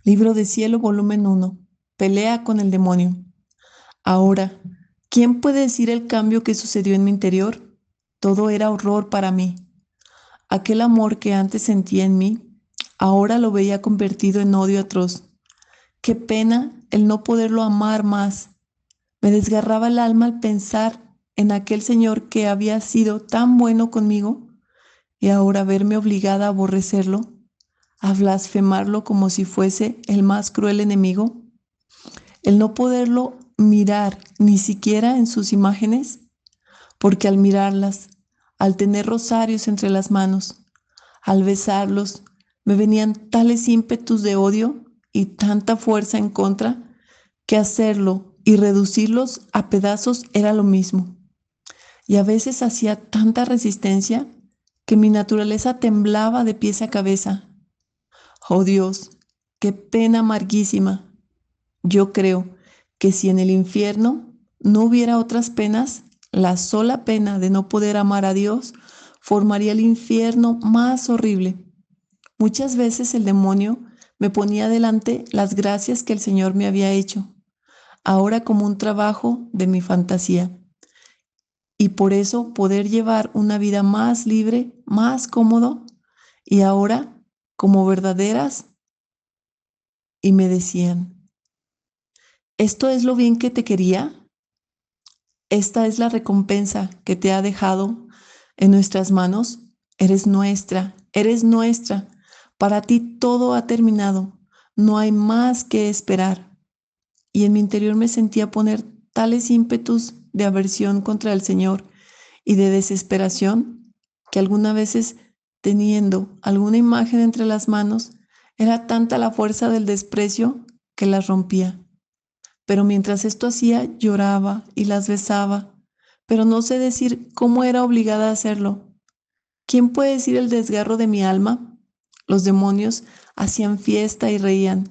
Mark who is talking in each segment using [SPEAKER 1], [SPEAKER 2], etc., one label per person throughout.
[SPEAKER 1] Libro de Cielo, volumen 1. Pelea con el demonio. Ahora, ¿quién puede decir el cambio que sucedió en mi interior? Todo era horror para mí. Aquel amor que antes sentía en mí, ahora lo veía convertido en odio atroz. Qué pena el no poderlo amar más. Me desgarraba el alma al pensar en aquel Señor que había sido tan bueno conmigo y ahora verme obligada a aborrecerlo, a blasfemarlo como si fuese el más cruel enemigo. El no poderlo mirar ni siquiera en sus imágenes, porque al mirarlas, al tener rosarios entre las manos, al besarlos, me venían tales ímpetus de odio y tanta fuerza en contra, que hacerlo y reducirlos a pedazos era lo mismo. Y a veces hacía tanta resistencia que mi naturaleza temblaba de pies a cabeza. Oh Dios, qué pena amarguísima. Yo creo que si en el infierno no hubiera otras penas, la sola pena de no poder amar a Dios formaría el infierno más horrible. Muchas veces el demonio me ponía delante las gracias que el Señor me había hecho, ahora como un trabajo de mi fantasía, y por eso poder llevar una vida más libre, más cómodo, y ahora como verdaderas, y me decían, ¿esto es lo bien que te quería? Esta es la recompensa que te ha dejado en nuestras manos. Eres nuestra, eres nuestra. Para ti todo ha terminado. No hay más que esperar. Y en mi interior me sentía poner tales ímpetus de aversión contra el Señor y de desesperación que algunas veces, teniendo alguna imagen entre las manos, era tanta la fuerza del desprecio que las rompía. Pero mientras esto hacía, lloraba y las besaba, pero no sé decir cómo era obligada a hacerlo. ¿Quién puede decir el desgarro de mi alma? Los demonios hacían fiesta y reían.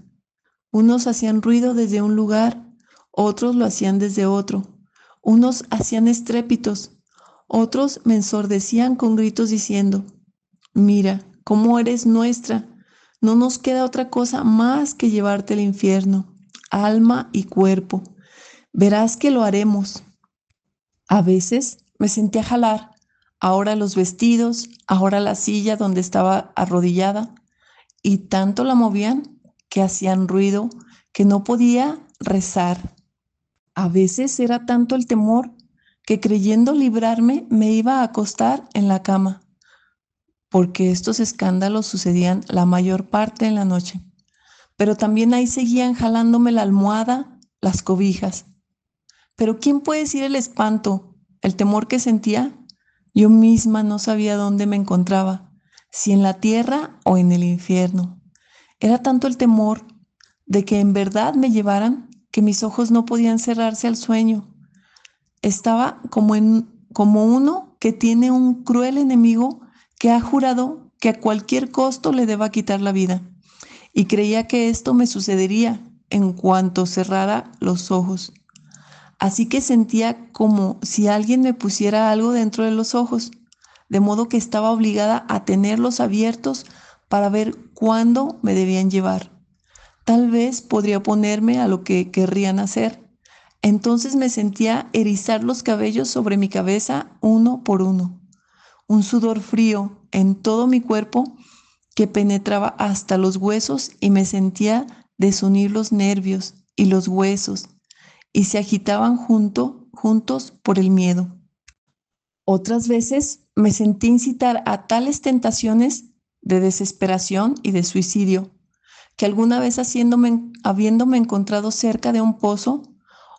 [SPEAKER 1] Unos hacían ruido desde un lugar, otros lo hacían desde otro. Unos hacían estrépitos, otros me ensordecían con gritos diciendo, mira, cómo eres nuestra. No nos queda otra cosa más que llevarte al infierno, alma y cuerpo. Verás que lo haremos. A veces me sentía jalar, ahora los vestidos, ahora la silla donde estaba arrodillada, y tanto la movían que hacían ruido que no podía rezar. A veces era tanto el temor que creyendo librarme me iba a acostar en la cama, porque estos escándalos sucedían la mayor parte en la noche. Pero también ahí seguían jalándome la almohada, las cobijas. Pero ¿quién puede decir el espanto, el temor que sentía? Yo misma no sabía dónde me encontraba, si en la tierra o en el infierno. Era tanto el temor de que en verdad me llevaran que mis ojos no podían cerrarse al sueño. Estaba como uno que tiene un cruel enemigo que ha jurado que a cualquier costo le deba quitar la vida. Y creía que esto me sucedería en cuanto cerrara los ojos. Así que sentía como si alguien me pusiera algo dentro de los ojos, de modo que estaba obligada a tenerlos abiertos para ver cuándo me debían llevar. Tal vez podría ponerme a lo que querrían hacer. Entonces me sentía erizar los cabellos sobre mi cabeza uno por uno. Un sudor frío en todo mi cuerpo que penetraba hasta los huesos y me sentía desunir los nervios y los huesos y se agitaban juntos por el miedo. Otras veces me sentí incitar a tales tentaciones de desesperación y de suicidio, que alguna vez habiéndome encontrado cerca de un pozo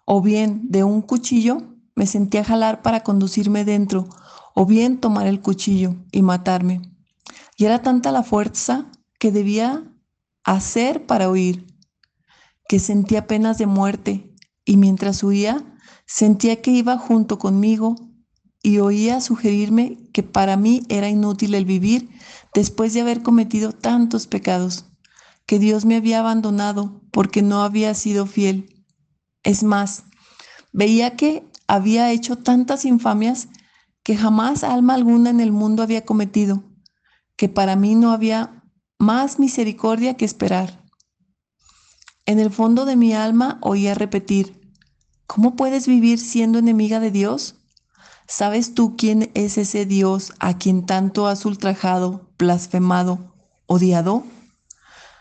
[SPEAKER 1] o bien de un cuchillo, me sentía jalar para conducirme dentro, o bien tomar el cuchillo y matarme. Y era tanta la fuerza que debía hacer para huir, que sentía penas de muerte, y mientras huía, sentía que iba junto conmigo y oía sugerirme que para mí era inútil el vivir después de haber cometido tantos pecados, que Dios me había abandonado porque no había sido fiel. Es más, veía que había hecho tantas infamias que jamás alma alguna en el mundo había cometido, que para mí no había más misericordia que esperar. En el fondo de mi alma oía repetir: ¿cómo puedes vivir siendo enemiga de Dios? ¿Sabes tú quién es ese Dios a quien tanto has ultrajado, blasfemado, odiado?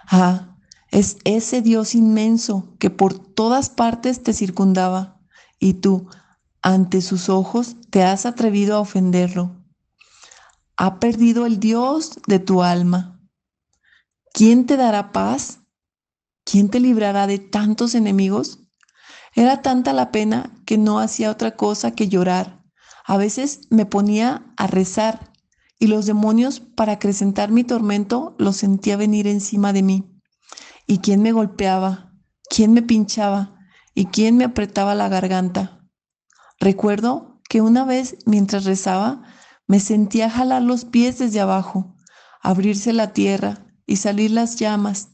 [SPEAKER 1] Ah, es ese Dios inmenso que por todas partes te circundaba, y tú, ante sus ojos, te has atrevido a ofenderlo. Ha perdido el Dios de tu alma. ¿Quién te dará paz? ¿Quién te librará de tantos enemigos? Era tanta la pena que no hacía otra cosa que llorar. A veces me ponía a rezar y los demonios, para acrecentar mi tormento, los sentía venir encima de mí. ¿Y quién me golpeaba? ¿Quién me pinchaba? ¿Y quién me apretaba la garganta? Recuerdo que una vez, mientras rezaba, me sentía jalar los pies desde abajo, abrirse la tierra y salir las llamas,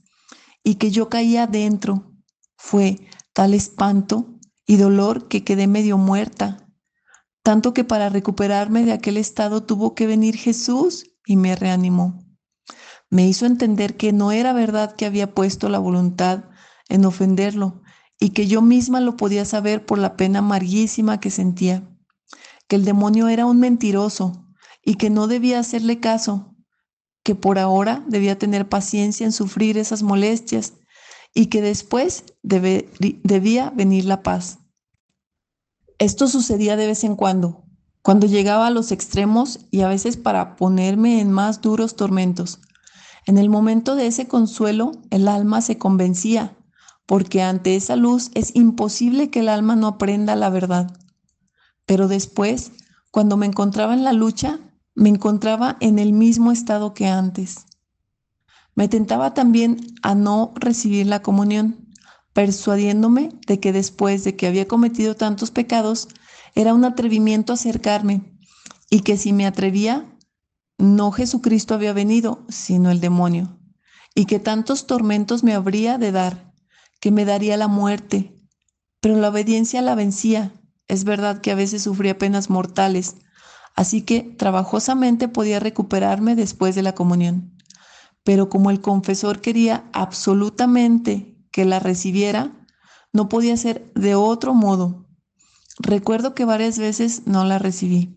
[SPEAKER 1] y que yo caía adentro. Fue tal espanto y dolor que quedé medio muerta, tanto que para recuperarme de aquel estado tuvo que venir Jesús y me reanimó. Me hizo entender que no era verdad que había puesto la voluntad en ofenderlo y que yo misma lo podía saber por la pena amarguísima que sentía, que el demonio era un mentiroso y que no debía hacerle caso, que por ahora debía tener paciencia en sufrir esas molestias y que después debía venir la paz. Esto sucedía de vez en cuando llegaba a los extremos y a veces para ponerme en más duros tormentos. En el momento de ese consuelo, el alma se convencía, porque ante esa luz es imposible que el alma no aprenda la verdad. Pero después, cuando me encontraba en la lucha, me encontraba en el mismo estado que antes. Me tentaba también a no recibir la comunión, persuadiéndome de que después de que había cometido tantos pecados, era un atrevimiento acercarme y que si me atrevía, no Jesucristo había venido, sino el demonio, y que tantos tormentos me habría de dar, que me daría la muerte. Pero la obediencia la vencía. Es verdad que a veces sufría penas mortales, así que trabajosamente podía recuperarme después de la comunión. Pero como el confesor quería absolutamente que la recibiera, no podía ser de otro modo. Recuerdo que varias veces no la recibí.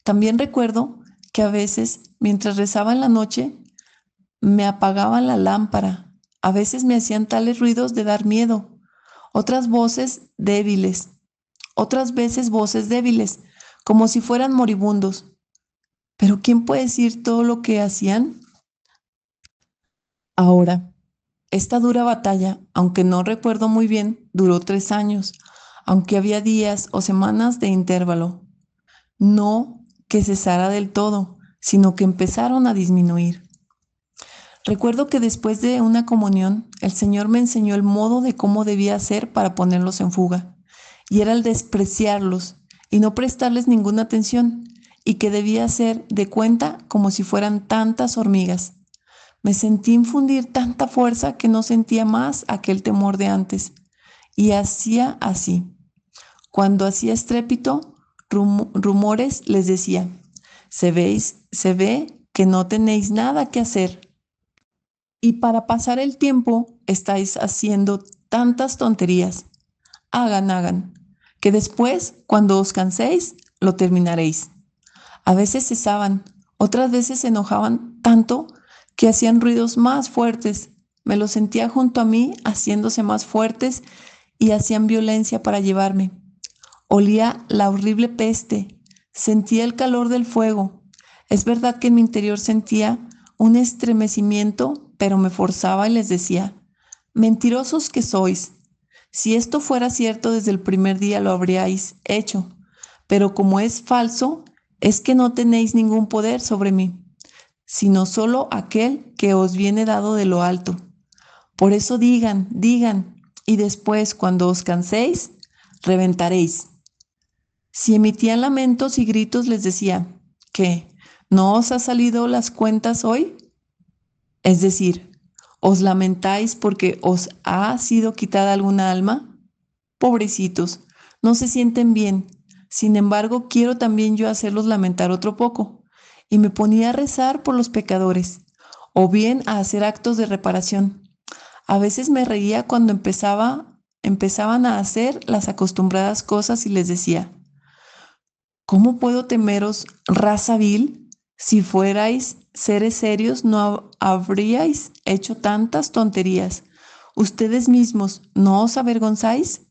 [SPEAKER 1] También recuerdo que a veces, mientras rezaba en la noche, me apagaban la lámpara. A veces me hacían tales ruidos de dar miedo. Otras voces débiles, otras veces voces débiles, como si fueran moribundos. Pero ¿quién puede decir todo lo que hacían? Ahora, esta dura batalla, aunque no recuerdo muy bien, duró 3 años, aunque había días o semanas de intervalo. No que cesara del todo, sino que empezaron a disminuir. Recuerdo que después de una comunión, el Señor me enseñó el modo de cómo debía hacer para ponerlos en fuga, y era el despreciarlos y no prestarles ninguna atención, y que debía hacer de cuenta como si fueran tantas hormigas. Me sentí infundir tanta fuerza que no sentía más aquel temor de antes, y hacía así. Cuando hacía estrépito, rumores les decía: se ve que no tenéis nada que hacer y para pasar el tiempo estáis haciendo tantas tonterías. Hagan, que después, cuando os canséis, lo terminaréis. A veces cesaban, otras veces se enojaban tanto que hacían ruidos más fuertes. Me los sentía junto a mí haciéndose más fuertes y hacían violencia para llevarme. Olía la horrible peste, sentía el calor del fuego. Es verdad que en mi interior sentía un estremecimiento, pero me forzaba y les decía: mentirosos que sois. Si esto fuera cierto desde el primer día lo habríais hecho, pero como es falso, es que no tenéis ningún poder sobre mí, sino solo aquel que os viene dado de lo alto. Por eso digan, y después, cuando os canséis, reventaréis. Si emitían lamentos y gritos, les decía: ¿qué? ¿No os ha salido las cuentas hoy? Es decir, ¿os lamentáis porque os ha sido quitada alguna alma? Pobrecitos, no se sienten bien. Sin embargo, quiero también yo hacerlos lamentar otro poco. Y me ponía a rezar por los pecadores, o bien a hacer actos de reparación. A veces me reía cuando empezaban a hacer las acostumbradas cosas y les decía, ¿cómo puedo temeros, raza vil? Si fuerais seres serios, no habríais hecho tantas tonterías. Ustedes mismos, ¿no os avergonzáis?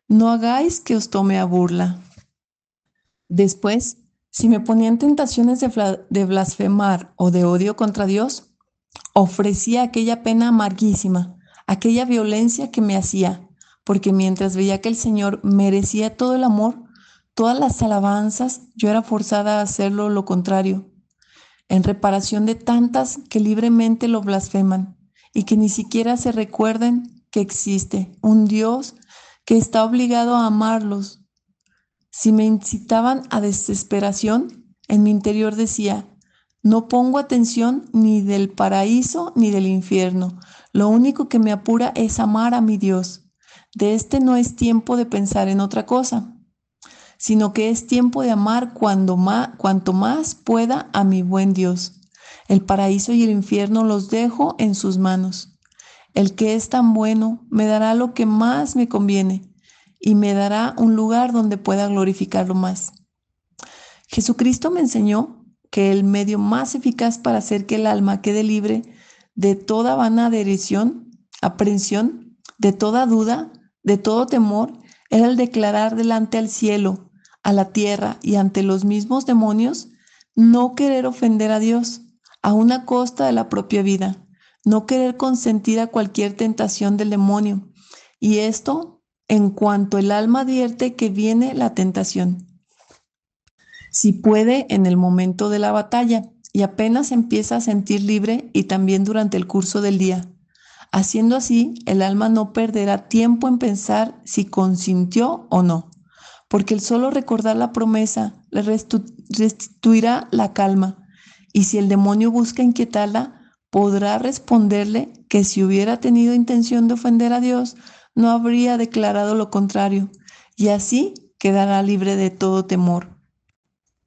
[SPEAKER 1] No hagáis que os tome a burla. Después, si me ponían tentaciones de blasfemar o de odio contra Dios, ofrecía aquella pena amarguísima, aquella violencia que me hacía, porque mientras veía que el Señor merecía todo el amor, todas las alabanzas, yo era forzada a hacerlo lo contrario, en reparación de tantas que libremente lo blasfeman y que ni siquiera se recuerden que existe un Dios que está obligado a amarlos. Si me incitaban a desesperación, en mi interior decía, no pongo atención ni del paraíso ni del infierno. Lo único que me apura es amar a mi Dios. De este no es tiempo de pensar en otra cosa, sino que es tiempo de amar cuanto más pueda a mi buen Dios. El paraíso y el infierno los dejo en sus manos. El que es tan bueno me dará lo que más me conviene y me dará un lugar donde pueda glorificarlo más. Jesucristo me enseñó que el medio más eficaz para hacer que el alma quede libre de toda vana aprensión, de toda duda, de todo temor, era el declarar delante al cielo, a la tierra y ante los mismos demonios, no querer ofender a Dios, a una costa de la propia vida, no querer consentir a cualquier tentación del demonio. Y esto en cuanto el alma advierte que viene la tentación. Si puede en el momento de la batalla y apenas empieza a sentir libre y también durante el curso del día. Haciendo así, el alma no perderá tiempo en pensar si consintió o no, porque el solo recordar la promesa le restituirá la calma, y si el demonio busca inquietarla, podrá responderle que si hubiera tenido intención de ofender a Dios, no habría declarado lo contrario, y así quedará libre de todo temor.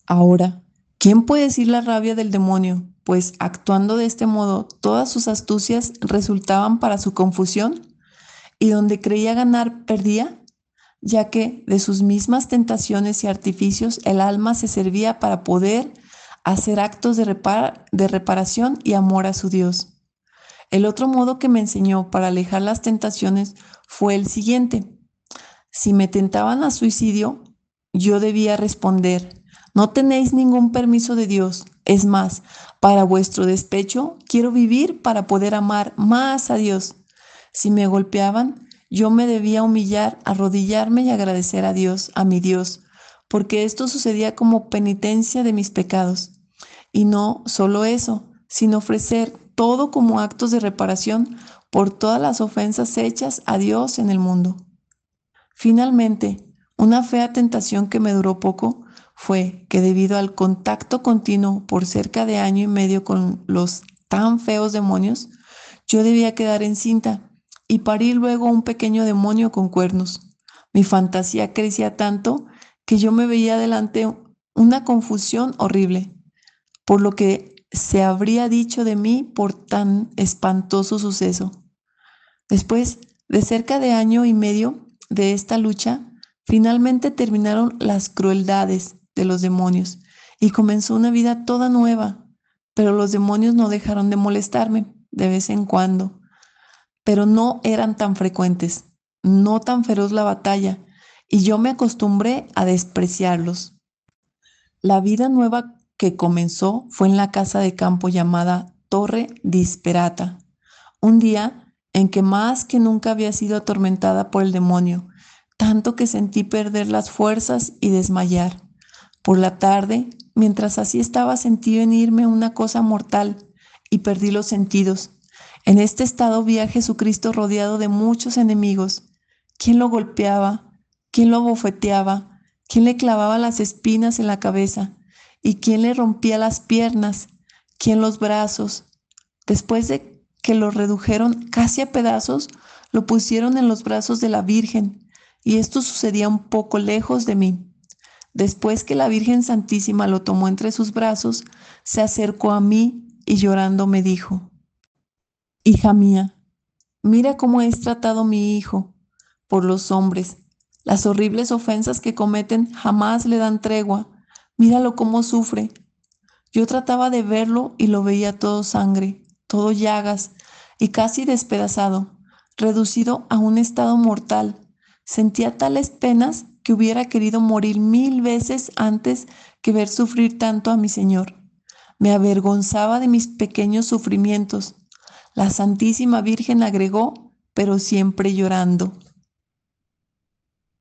[SPEAKER 1] Ahora, ¿quién puede decir la rabia del demonio? Pues actuando de este modo, todas sus astucias resultaban para su confusión, y donde creía ganar, perdía, ya que de sus mismas tentaciones y artificios el alma se servía para poder hacer actos de reparación y amor a su Dios. El otro modo que me enseñó para alejar las tentaciones fue el siguiente. Si me tentaban a suicidio, yo debía responder, no tenéis ningún permiso de Dios. Es más, para vuestro despecho, quiero vivir para poder amar más a Dios. Si me golpeaban, yo me debía humillar, arrodillarme y agradecer a Dios, a mi Dios, porque esto sucedía como penitencia de mis pecados. Y no solo eso, sino ofrecer todo como actos de reparación por todas las ofensas hechas a Dios en el mundo. Finalmente, una fea tentación que me duró poco fue que debido al contacto continuo por cerca de año y medio con los tan feos demonios, yo debía quedar encinta y parir luego un pequeño demonio con cuernos. Mi fantasía crecía tanto que yo me veía delante una confusión horrible, por lo que se habría dicho de mí por tan espantoso suceso. Después de cerca de año y medio de esta lucha, finalmente terminaron las crueldades de los demonios y comenzó una vida toda nueva. Pero los demonios no dejaron de molestarme de vez en cuando, pero no eran tan frecuentes, no tan feroz la batalla, y yo me acostumbré a despreciarlos. La vida nueva que comenzó fue en la casa de campo llamada Torre Disperata. Un día en que más que nunca había sido atormentada por el demonio, tanto que sentí perder las fuerzas y desmayar. Por la tarde, mientras así estaba, sentí venirme una cosa mortal y perdí los sentidos. En este estado vi a Jesucristo rodeado de muchos enemigos. ¿Quién lo golpeaba? ¿Quién lo abofeteaba? ¿Quién le clavaba las espinas en la cabeza? ¿Y quién le rompía las piernas? ¿Quién los brazos? Después de que lo redujeron casi a pedazos, lo pusieron en los brazos de la Virgen, y esto sucedía un poco lejos de mí. Después que la Virgen Santísima lo tomó entre sus brazos, se acercó a mí y llorando me dijo, hija mía, Mira cómo es tratado mi hijo por los hombres. Las horribles ofensas que cometen jamás le dan tregua. Míralo cómo sufre. Yo trataba de verlo y lo veía todo sangre, todo llagas y casi despedazado, reducido a un estado mortal. Sentía tales penas que hubiera querido morir 1000 veces antes que ver sufrir tanto a mi Señor. Me avergonzaba de mis pequeños sufrimientos. La Santísima Virgen agregó, pero siempre llorando.